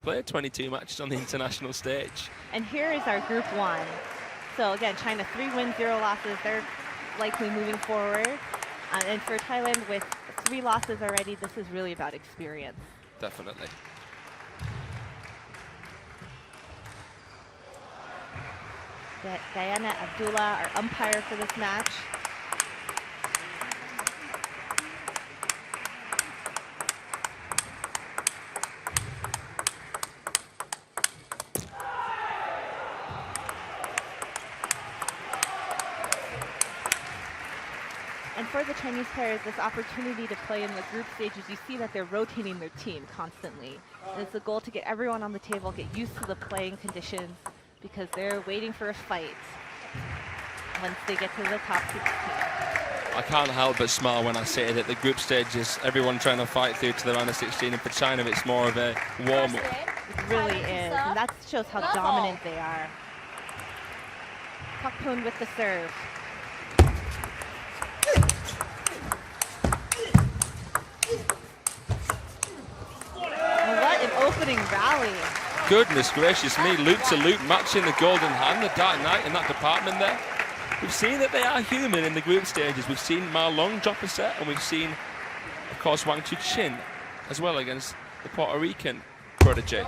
played 22 matches on the international stage. And here is our Group 1. So again, China 3 wins, 0 losses. They're likely moving forward. And for Thailand with 3 losses already, this is really about experience. Definitely. Diana Abdullah, our umpire for this match. And for the Chinese players, this opportunity to play in the group stages, you see that they're rotating their team constantly. And it's a goal to get everyone on the table, get used to the playing conditions, because they're waiting for a fight once they get to the top 16. I can't help but smile when I say that the group stage is everyone trying to fight through to the round of 16, and for China it's more of a warm-up. It really is, and that shows how dominant they are. PHAKPOOM with the serve. What an opening rally. Goodness gracious me, loop-to-loop matching the Golden Hand, the Dark Knight in that department there. We've seen that they are human in the group stages. We've seen Ma Long drop a set, and we've seen, of course, Wang Chuqin as well against the Puerto Rican protege.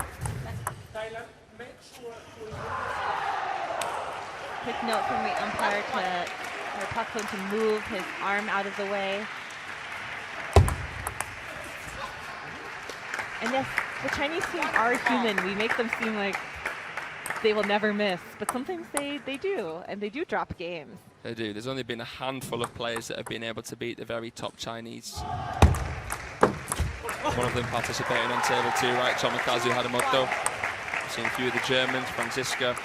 Quick note from the umpire for PHAKPOOM to move his arm out of the way. And yes, the Chinese team are human. We make them seem like they will never miss, but sometimes they do, and they do drop games. They do. There's only been a handful of players that have been able to beat the very top Chinese. One of them participating on table 2, right? Tomokazu Hadamoto. We've seen a few of the Germans, Franziska,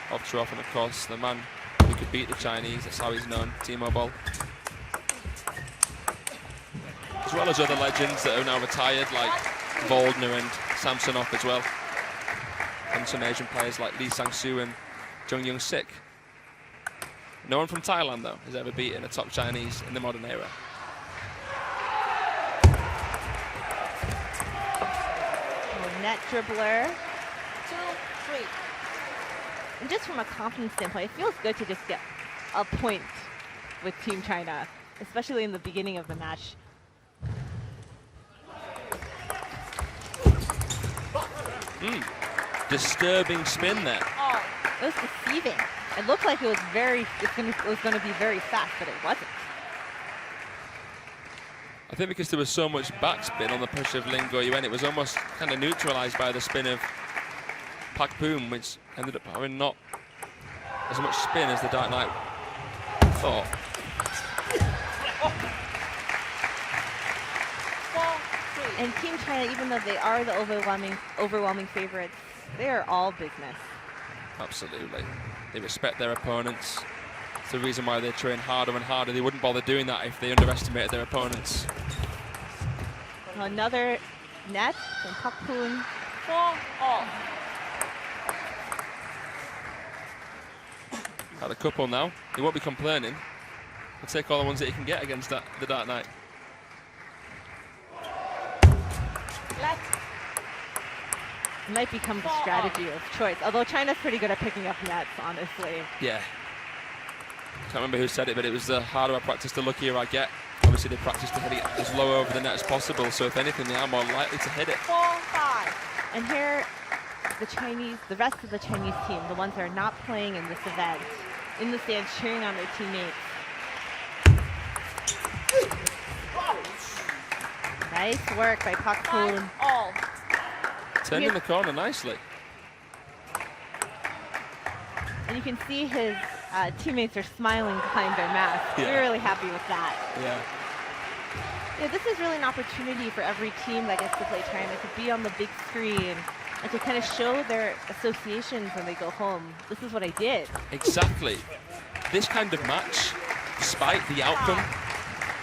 Ovtcharov, and of course the man who could beat the Chinese. That's how he's known, Timo Boll. As well as other legends that are now retired, like Voldner and Samsonov as well. And some Asian players like Lee Sang-soo and Jung Young-sik. No one from Thailand, though, has ever beaten a top Chinese in the modern era. Net dribbler. 2, 3. And just from a confidence standpoint, it feels good to just get a point with Team China, especially in the beginning of the match. Disturbing spin there. Oh, it was deceiving. It looked like it was going to be very fast, but it wasn't. I think because there was so much backspin on the push of LIN GAOYUAN, it was almost kind of neutralized by the spin of PHAKPOOM, which ended up having not as much spin as the Dark Knight thought. And Team China, even though they are the overwhelming favorites, they are all business. Absolutely. They respect their opponents. It's the reason why they train harder and harder. They wouldn't bother doing that if they underestimated their opponents. Another net from PHAKPOOM. Had a couple now. He won't be complaining. He'll take all the ones that he can get against the Dark Knight. It might become the strategy of choice, although China's pretty good at picking up nets, honestly. Yeah. Can't remember who said it, but it was the harder I practice, the luckier I get. Obviously, they practice to hit it as low over the net as possible, so if anything, they are more likely to hit it. 4, 5. And here, the rest of the Chinese team, the ones that are not playing in this event, in the stands cheering on their teammates. Nice work by PHAKPOOM. Turning the corner nicely. And you can see his teammates are smiling behind their masks. Yeah. We're really happy with that. Yeah. Yeah, this is really an opportunity for every team that gets to play China to be on the big screen and to kind of show their associations when they go home. This is what I did. Exactly. This kind of match, despite the outcome,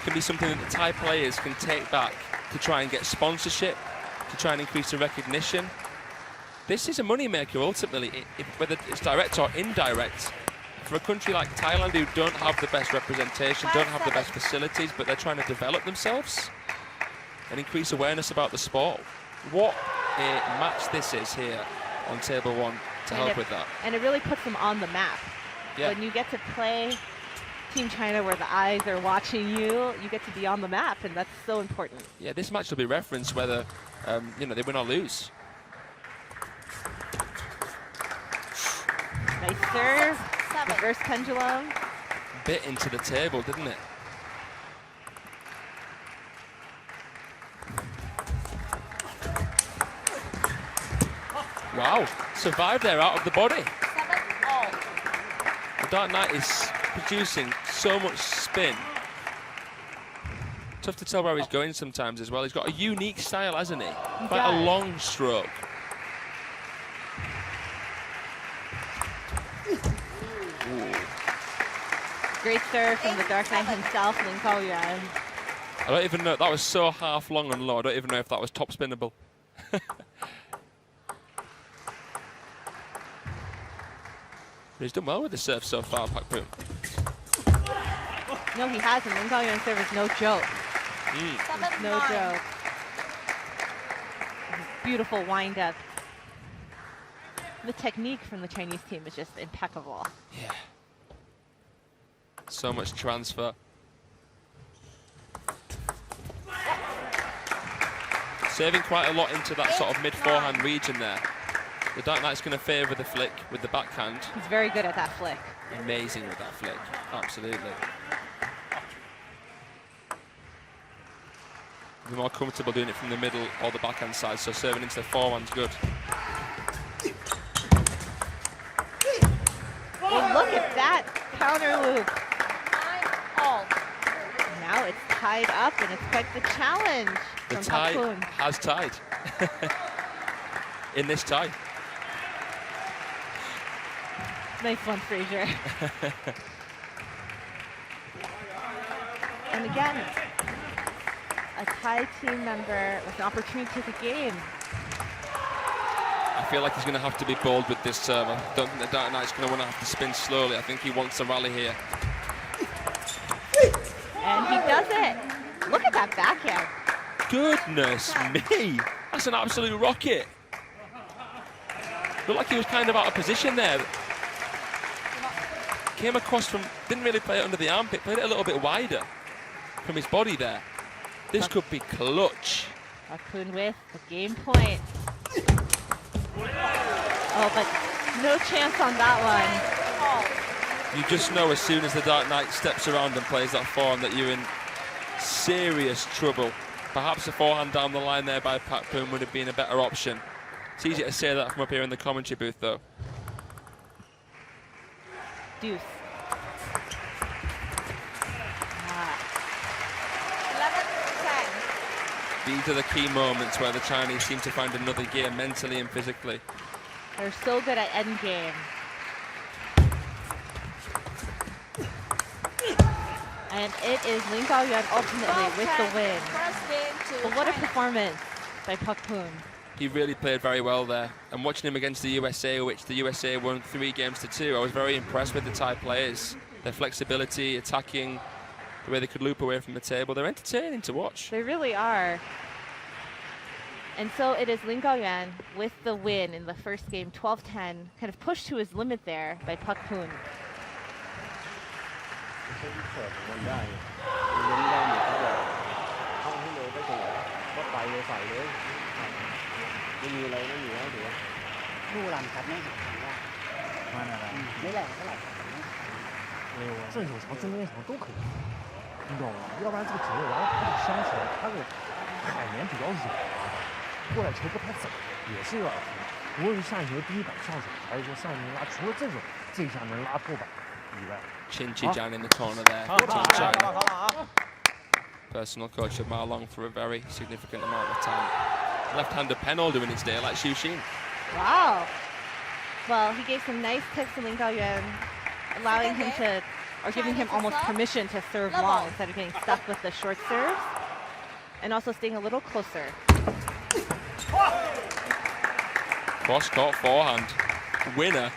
can be something that the Thai players can take back to try and get sponsorship, to try and increase the recognition. This is a moneymaker ultimately, whether it's direct or indirect. For a country like Thailand who don't have the best representation, don't have the best facilities, but they're trying to develop themselves and increase awareness about the sport. What a match this is here on table 1 to help with that. And it really puts them on the map. Yeah. When you get to play Team China where the eyes are watching you, you get to be on the map, and that's so important. Yeah, this match will be referenced whether you know, they win or lose. Nice serve, reverse pendulum. Bit into the table, didn't it? Wow, survived there out of the body. The Dark Knight is producing so much spin. Tough to tell where he's going sometimes as well. He's got a unique style, hasn't he? Quite a long stroke. Great serve from the Dark Knight himself, Lin Gaoyuan. I don't even know, that was so half long and low, I don't even know if that was top spinnable. He's done well with the serve so far, PHAKPOOM. No, he hasn't. Lin Gaoyuan's serve is no joke. No joke. Beautiful wind up. The technique from the Chinese team is just impeccable. Yeah. So much transfer. Serving quite a lot into that sort of mid-forehand region there. The Dark Knight's going to favour the flick with the backhand. He's very good at that flick. Amazing with that flick, absolutely. Be more comfortable doing it from the middle or the backhand side, so serving into the forehand's good. Well, look at that counter loop. Now it's tied up, and it's quite the challenge The from tie PHAKPOOM. has tied. In this tie. Nice one, Fraser. And again, a Thai team member with an opportunity to take the game. I feel like he's going to have to be bold with this serve. I don't think the Dark Knight's going to want to have to spin slowly. I think he wants a rally here. And he does it. Look at that backhand. Goodness me. That's an absolute rocket. Looked like he was kind of out of position there. Came across from, didn't really play it under the armpit, played it a little bit wider from his body there. This could be clutch. PHAKPOOM with the game point. Oh, but no chance on that one. You just know as soon as the Dark Knight steps around and plays that forehand that you're in serious trouble. Perhaps a forehand down the line there by PHAKPOOM would have been a better option. It's easy to say that from up here in the commentary booth, though. Deuce. These are the key moments where the Chinese seem to find another gear mentally and physically. They're so good at endgame. And it is Lin Gaoyuan ultimately with the win. But what a performance by PHAKPOOM. He really played very well there. And watching him against the USA, which the USA won 3-2, I was very impressed with the Thai players. Their flexibility, attacking, the way they could loop away from the table. They're entertaining to watch. They really are. And so it is Lin Gaoyuan with the win in the first game, 12-10, kind of pushed to his limit there by PHAKPOOM. Chih-Yuan in the corner there. Personal coach of Ma Long for a very significant amount of time. Left-hander Penol doing his day like Xu. Wow. Well, he gave some nice tips to Lin Gaoyuan, allowing him to, or giving him almost permission to serve long instead of getting stuck with the short serves, and also staying a little closer. Cross-court forehand. Winner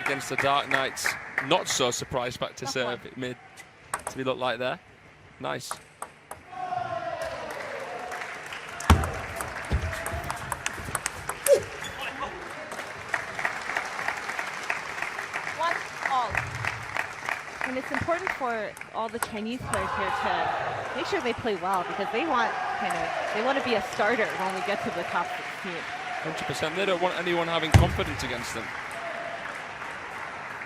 against the Dark Knights. Not so surprised back to serve. It made to be look like there. Nice. And it's important for all the Chinese players here to make sure they play well, because they want to be a starter when we get to the top 16. 100%. They don't want anyone having confidence against them.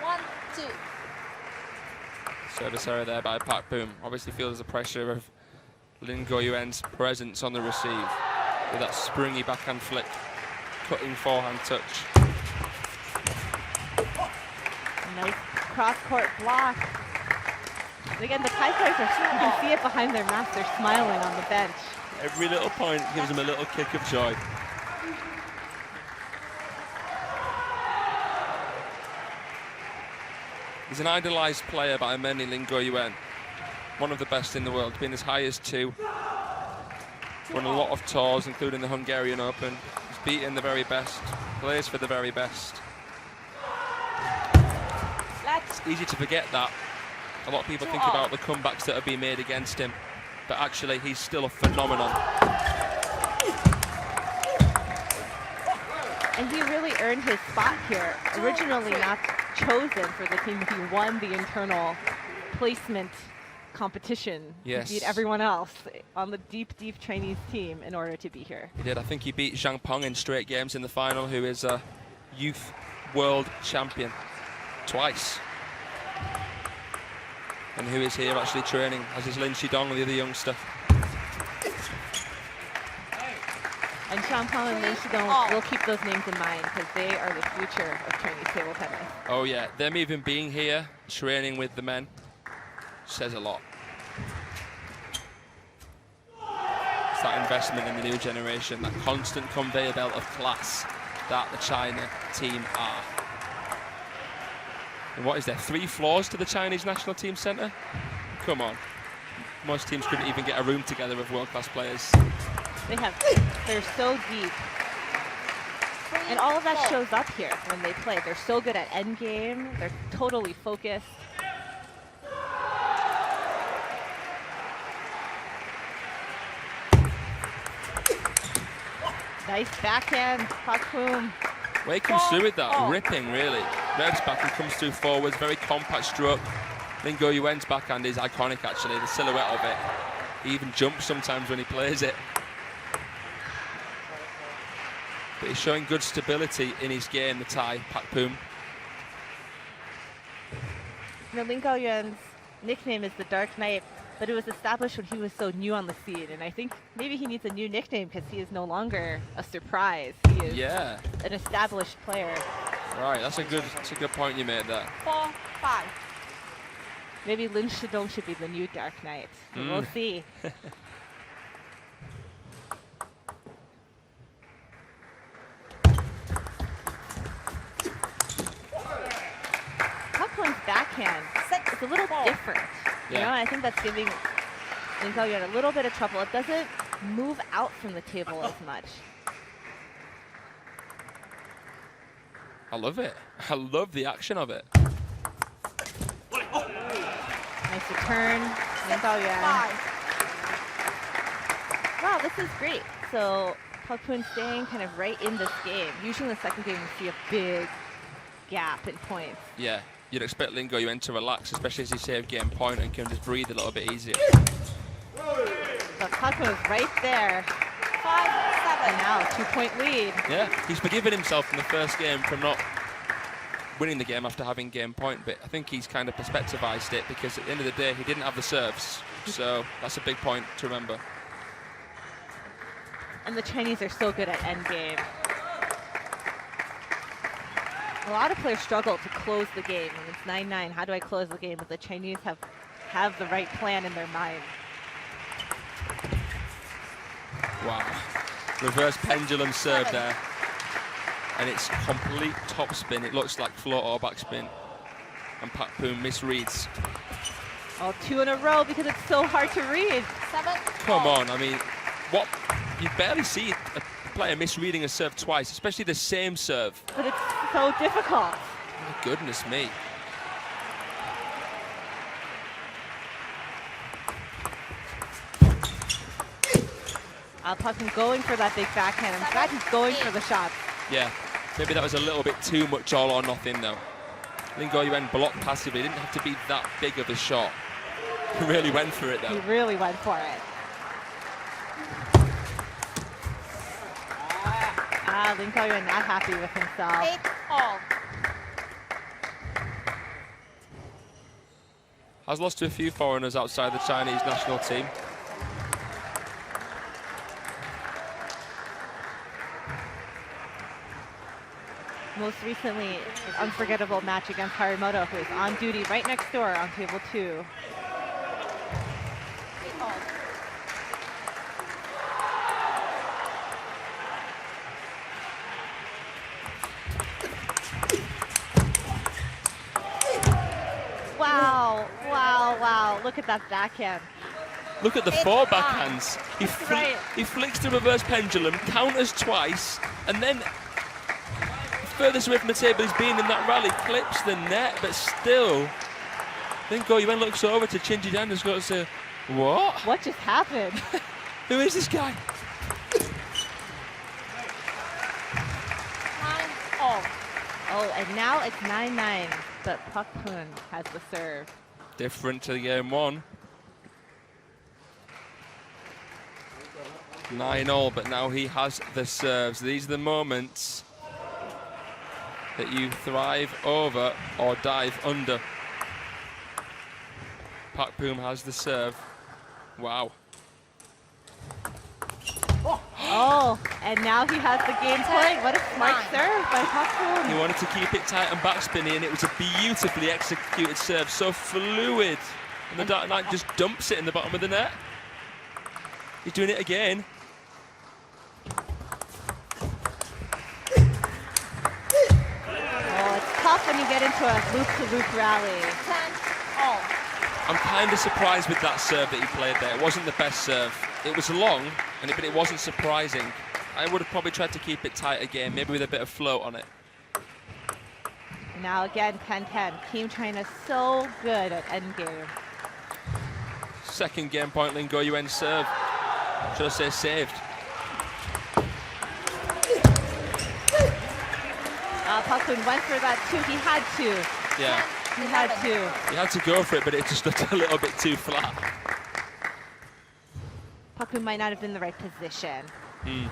1-2. Service error there by PHAKPOOM. Obviously feels the pressure of LIN GAOYUAN's presence on the receive with that springy backhand flick, cutting forehand touch. Nice cross-court block. And again, the Thai players you can see it behind their mask. They're smiling on the bench. Every little point gives them a little kick of joy. He's an idolized player by many, LIN GAOYUAN. One of the best in the world, been as high as 2. Won a lot of tours, including the Hungarian Open. He's beaten the very best, plays for the very best. It's easy to forget that. A lot of people think about the comebacks that have been made against him, but actually he's still a phenomenon. And he really earned his spot here. Originally not chosen for the team, he won the internal placement competition. Yes. He beat everyone else on the deep Chinese team in order to be here. He did. I think he beat Zhang Peng in straight games in the final, who is a youth world champion twice. And who is here actually training, as is Lin Shidong, the other youngster. And Zhang Peng and Lin Shidong will keep those names in mind, because they are the future of Chinese table tennis. Oh yeah, them even being here, training with the men, says a lot. It's that investment in the new generation, that constant conveyor belt of class that the China team are. And what is there, 3 floors to the Chinese national team centre? Come on. Most teams couldn't even get a room together of world-class players. They're so deep. And all of that shows up here when they play. They're so good at endgame. They're totally focused. Nice backhand, PHAKPOOM. Well, he comes through with that, ripping really. Rev's backhand comes through forwards, very compact stroke. LIN GAOYUAN's backhand is iconic actually, the silhouette of it. He even jumps sometimes when he plays it. But he's showing good stability in his game, the Thai, PHAKPOOM. LIN GAOYUAN's nickname is the Dark Knight, but it was established when he was so new on the scene, and I think maybe he needs a new nickname because he is no longer a surprise. He is an established player. Right, that's a good point you made there. 4-5. Maybe Lin Shidong should be the new Dark Knight. We'll see. PHAKPOOM's backhand is a little different. You know, I think that's giving LIN GAOYUAN a little bit of trouble. It doesn't move out from the table as much. I love it. I love the action of it. Nice return, LIN GAOYUAN. Wow, this is great. So PHAKPOOM staying kind of right in this game. Usually in the second game we see a big gap in points. Yeah, you'd expect LIN GAOYUAN to relax, especially as he saved game point and can just breathe a little bit easier. But PHAKPOOM is right there. 5-7. And now 2-point lead. Yeah, he's forgiven himself in the first game from not winning the game after having game point, but I think he's kind of perspectivized it because at the end of the day he didn't have the serves, so that's a big point to remember. And the Chinese are so good at endgame. A lot of players struggle to close the game. When it's 9-9, how do I close the game? But the Chinese have the right plan in their mind. Wow. Reverse pendulum serve there. And it's complete topspin. It looks like float or backspin. And PHAKPOOM misreads. Oh, 2 in a row because it's so hard to read. 7. Come on, I mean, what? You barely see a player misreading a serve twice, especially the same serve. But it's so difficult. My goodness me. PHAKPOOM going for that big backhand. I'm glad he's going for the shots. Yeah, maybe that was a little bit too much all or nothing though. Lin Gaoyuan blocked passively. Didn't have to be that big of a shot. He really went for it, though. He really went for it. Lin Gaoyuan not happy with himself. 8-all. Has lost to a few foreigners outside the Chinese national team. Most recently, an unforgettable match against Harimoto, who is on duty right next door on table 2. 8-all. Wow, wow, wow. Look at that backhand. Look at the It's 4 on. backhands. Right. He flicks the reverse pendulum, counters twice, and then furthest away from the table he's been in that rally, clips the net, but still. Then Gaoyuan looks over to Chih-Yuan and goes to, what? What just happened? Who is this guy? 9-all. Oh, and now it's 9-9, but PHAKPOOM has the serve. Different to game 1. 9-all, but now he has the serves. These are the moments that you thrive over or dive under. PHAKPOOM has the serve. Wow. Oh, and now he has the game point. What a smart serve by PHAKPOOM. He wanted to keep it tight and backspinny, and it was a beautifully executed serve, so fluid. And the Dark Knight just dumps it in the bottom of the net. He's doing it again. Oh, it's tough when you get into a loop-to-loop rally. 10-all. I'm kind of surprised with that serve that he played there. It wasn't the best serve. It was long, but it wasn't surprising. I would have probably tried to keep it tight again, maybe with a bit of float on it. Now again, 10-10. Team China so good at endgame. Second game point, Lin Gaoyuan serve. Should I say saved? PHAKPOOM went for that too. He had to. Yeah. He had to. He had to go for it, but it just looked a little bit too flat. PHAKPOOM might not have been in the right position. Hmm.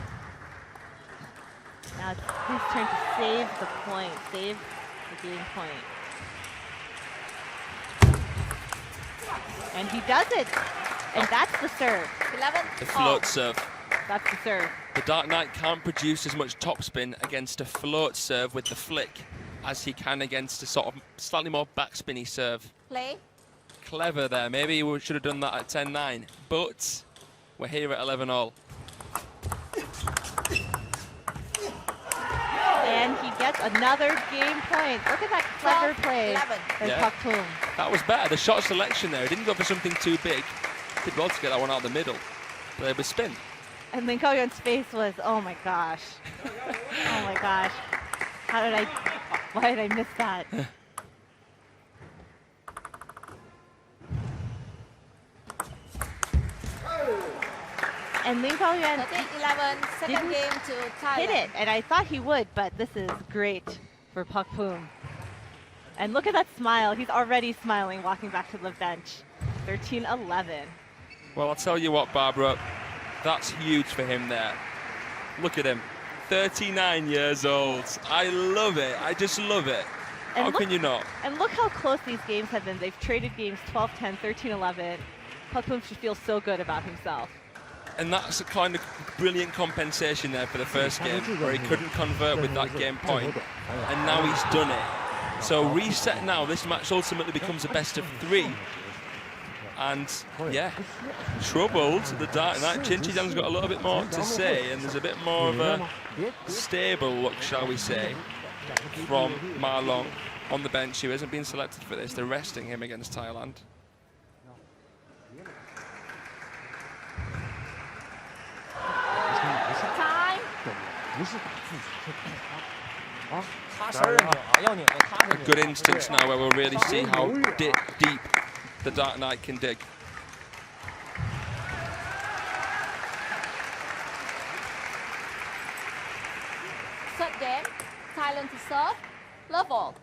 Now it's his turn to save the point, save the game point. And he does it. And that's the serve. 11-all. The float serve. That's the serve. The Dark Knight can't produce as much topspin against a float serve with the flick as he can against a sort of slightly more backspinny serve. Play. Clever there. Maybe we should have done that at 10-9, but we're here at 11-all. And he gets another game point. Look at that clever 12, play 11. by Yeah. PHAKPOOM. That was better. The shot selection there. He didn't go for something too big. Did well to get that one out the middle. But it was spin. And Lin Gaoyuan's face was, oh my gosh. Oh my gosh. Why did I miss that? And Lin Gaoyuan 13-11. Second Didn't game to Thailand. hit it, and I thought he would, but this is great for PHAKPOOM. And look at that smile. He's already smiling, walking back to the bench. 13-11. Well, I'll tell you what, Barbara. That's huge for him there. Look at him. 39 years old. I love it. I just love it. And How look- can you not? And look how close these games have been. They've traded games 12-10, 13-11. PHAKPOOM should feel so good about himself. And that's a kind of brilliant compensation there for the first game, where he couldn't convert with that game point, and now he's done it. So reset now. This match ultimately becomes a best of 3. And yeah, troubled. The Dark Knight. Chih-Yuan's got a little bit more to say, and there's a bit more of a stable look, shall we say, from Ma Long on the bench, who hasn't been selected for this. They're resting him against Thailand. Time. A good instance now where we'll really see how deep the Dark Knight can dig. Third game. Thailand to serve. Love all.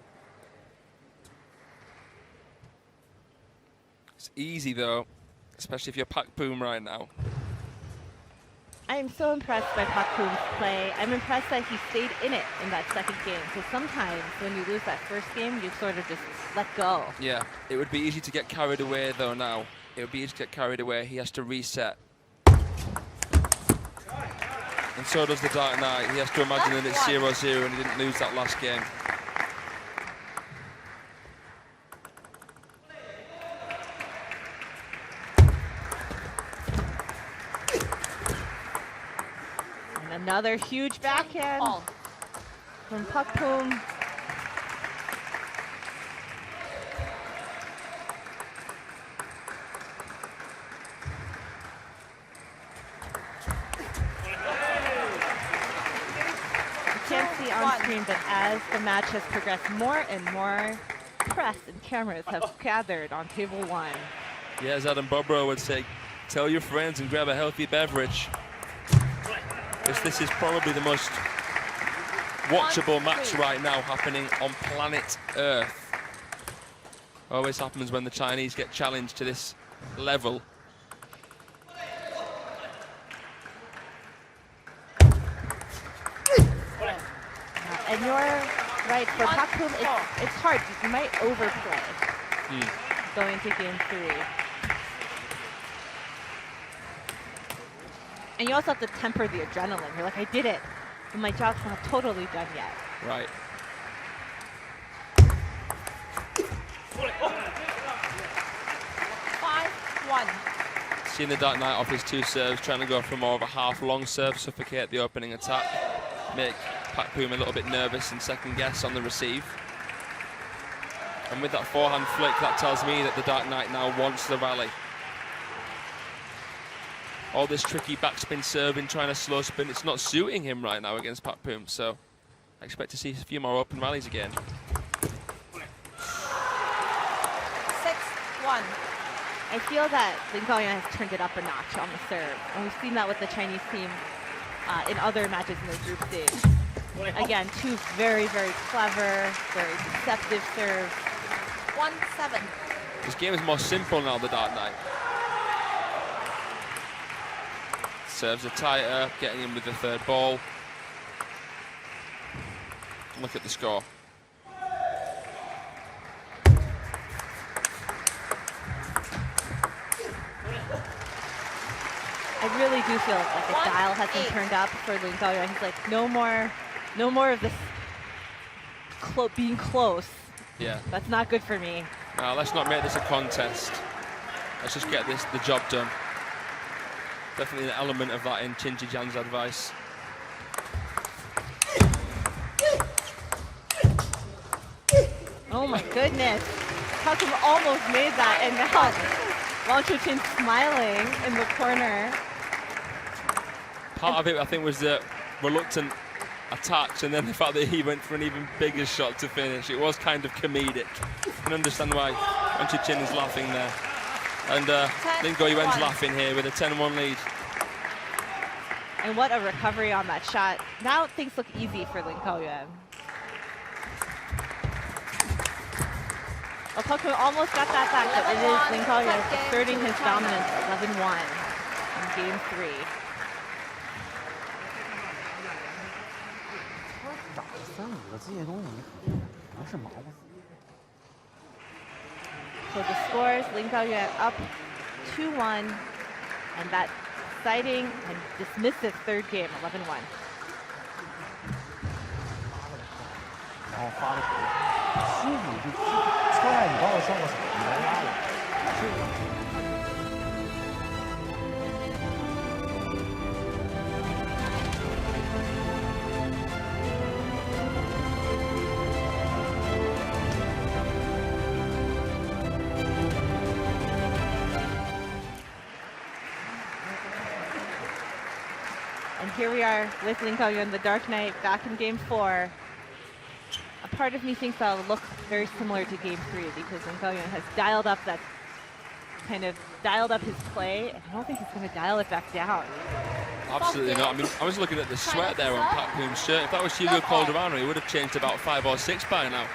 It's easy though, especially if you're PHAKPOOM right now. I am so impressed by PHAKPOOM's play. I'm impressed that he stayed in it in that second game. Because sometimes when you lose that first game, you sort of just let go. Yeah, it would be easy to get carried away though now. It would be easy to get carried away. He has to reset. And so does the Dark Knight. He has to imagine that it's 0-0 and he didn't lose that last game. And another huge backhand from PHAKPOOM. On screen, but as the match has progressed, more and more press and cameras have gathered on table 1. Yeah, as Adam Bobrow would say, tell your friends and grab a healthy beverage. Because this is probably the most watchable match right now happening on planet Earth. Always happens when the Chinese get challenged to this level. And you're right, for PHAKPOOM, it's hard. You might overplay going to game 3. And you also have to temper the adrenaline. You're like, I did it, but my job's not totally done yet. Right. Seeing the Dark Knight off his 2 serves, trying to go for more of a half-long serve, suffocate the opening attack, make PHAKPOOM a little bit nervous and second guess on the receive. And with that forehand flick, that tells me that the Dark Knight now wants the rally. All this tricky backspin serving, trying to slow spin, it's not suiting him right now against PHAKPOOM, so I expect to see a few more open rallies again. 6-1. I feel that Lin Gaoyuan has turned it up a notch on the serve. And we've seen that with the Chinese team in other matches in the group stage. Again, 2 very, very clever, very deceptive serves. 1-7. This game is more simple now, the Dark Knight. Serves are tighter, getting in with the 3rd ball. Look at the score. I really do feel like the dial has been turned up for Lin Gaoyuan. He's like, no more of this being close. Yeah. That's not good for me. Now let's not make this a contest. Let's just get the job done. Definitely an element of that in Chih-Yuan's advice. Oh my goodness. PHAKPOOM almost made that, and now Wang Chuqin smiling in the corner. Part of it, I think, was the reluctant attacks, and then the fact that he went for an even bigger shot to finish. It was kind of comedic. You can understand why Wang Chuqin is laughing there. And Lin Gaoyuan's laughing here with a 10-1 lead. And what a recovery on that shot. Now things look easy for Lin Gaoyuan. Well, PHAKPOOM almost got that back, but it is Lin Gaoyuan asserting his dominance 11-1 in game 3. So the scores, Lin Gaoyuan up 2-1, and that exciting and dismissive 3rd game, 11-1. And here we are with Lin Gaoyuan, the Dark Knight, back in game 4. A part of me thinks that'll look very similar to game 3 because Lin Gaoyuan has dialed up his play, and I don't think he's going to dial it back down. Absolutely not. I mean, I was looking at the sweat there on PHAKPOOM's shirt. If that was Hugo Calderano, he would have changed about 5 or 6 by now.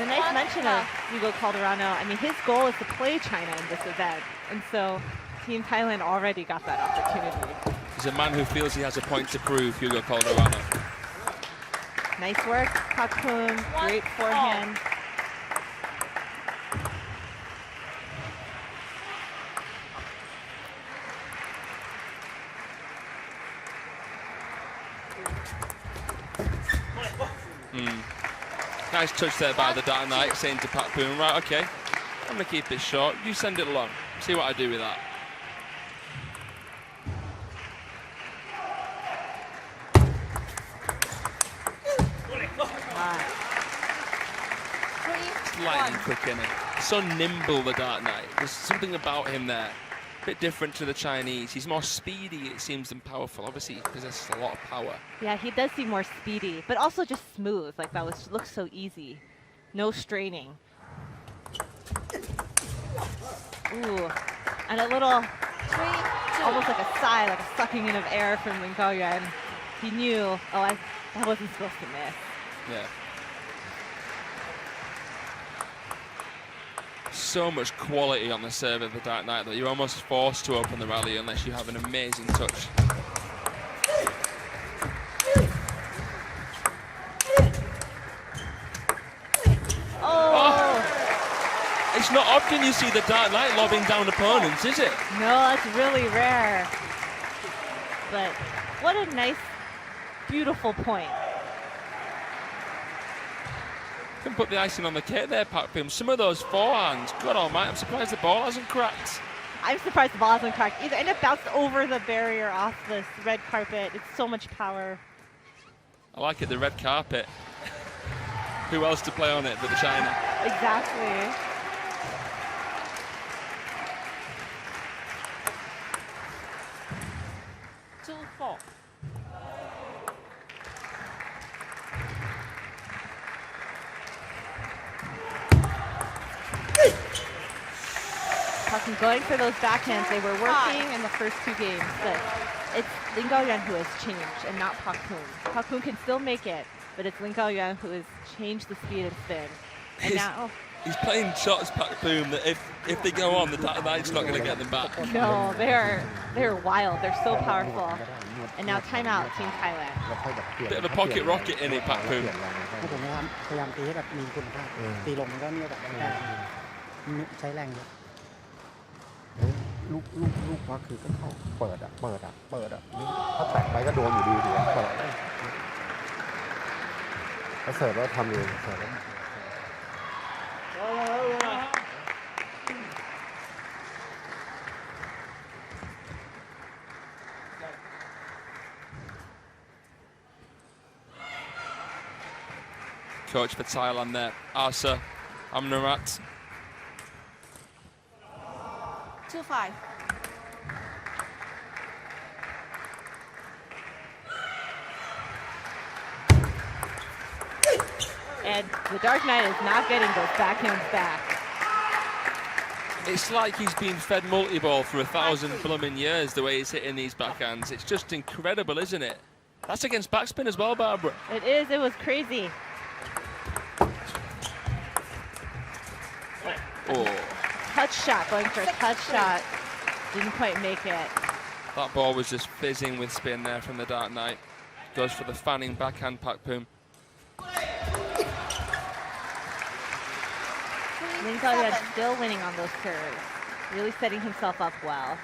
And a nice mention of Hugo Calderano. I mean, his goal is to play China in this event. And so Team Thailand already got that opportunity. He's a man who feels he has a point to prove, Hugo Calderano. Nice work, PHAKPOOM. Great forehand. Nice touch there by the Dark Knight, saying to PHAKPOOM, right, okay, I'm going to keep it short. You send it long. See what I do with that. Lightning quick, isn't it? So nimble, the Dark Knight. There's something about him there. A bit different to the Chinese. He's more speedy, it seems, than powerful. Obviously, he possesses a lot of power. Yeah, he does seem more speedy, but also just smooth. Like that looks so easy. No straining. Ooh, and a little, almost like a sigh, like a sucking in of air from LIN GAOYUAN. He knew, oh, I wasn't supposed to miss. Yeah. So much quality on the serve of the Dark Knight that you're almost forced to open the rally unless you have an amazing touch. Oh! It's not often you see the Dark Knight lobbing down opponents, is it? No, that's really rare. But what a nice, beautiful point. Can put the icing on the cake there, PHAKPOOM. Some of those forehands, God almighty, I'm surprised the ball hasn't cracked. I'm surprised the ball hasn't cracked either. And it bounced over the barrier off this red carpet. It's so much power. I like it, the red carpet. Who else to play on it but the China? Exactly. PHAKPOOM going for those backhands. They were working in the first two games, but it's LIN GAOYUAN who has changed and not PHAKPOOM. PHAKPOOM can still make it, but it's LIN GAOYUAN who has changed the speed and spin. And now he's playing shots, PHAKPOOM, that if they go on, the Dark Knight's not going to get them back. No, they're wild. They're so powerful. And now timeout, Team Thailand. Bit of a pocket rocket in it, PHAKPOOM. พยายามตีให้แบบมีคุณภาพตีลงมันก็เนี่ยแบบใช้แรงเยอะลูกว่าคือก็เข้าเปิดถ้าแตะไปก็โดนอยู่ดีเปิดแล้วเสิร์ฟแล้วทำเองเสิร์ฟแล้ว Coach for Thailand there, Asa Amnarat. 2-5. And the Dark Knight is not getting those backhands back. It's like he's been fed multi-ball for 1,000 blooming years, the way he's hitting these backhands. It's just incredible, isn't it? That's against backspin as well, Barbara. It is. It was crazy. Oh. Touch shot, going for a touch shot. Didn't quite make it. That ball was just fizzing with spin there from the Dark Knight. Goes for the fanning backhand, PHAKPOOM. LIN GAOYUAN still winning on those serves. Really setting himself up well.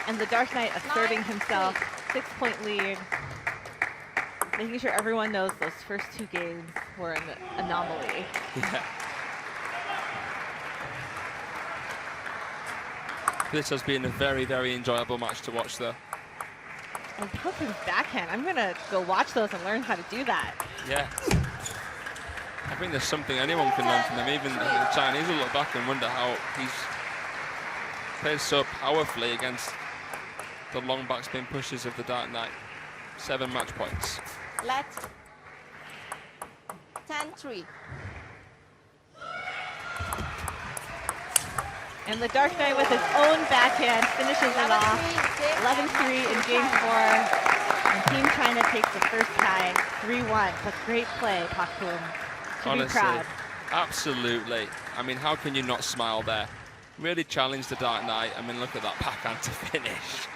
And the Dark Knight asserting himself, 6-point lead. Making sure everyone knows those first two games were an anomaly. Yeah. This has been a very, very enjoyable match to watch, though. And PHAKPOOM's backhand, I'm gonna go watch those and learn how to do that. Yeah. I think there's something anyone can learn from them. Even the Chinese will look back and wonder how he's played so powerfully against the long backspin pushes of the Dark Knight. 7 match points. Let 10-3. And the Dark Knight with his own backhand finishes it off. 11-3 in game 4. And Team China takes the first tie, 3-1. But great play, PHAKPOOM. Should be proud. Absolutely. I mean, how can you not smile there? Really challenged the Dark Knight. I mean, look at that backhand to finish.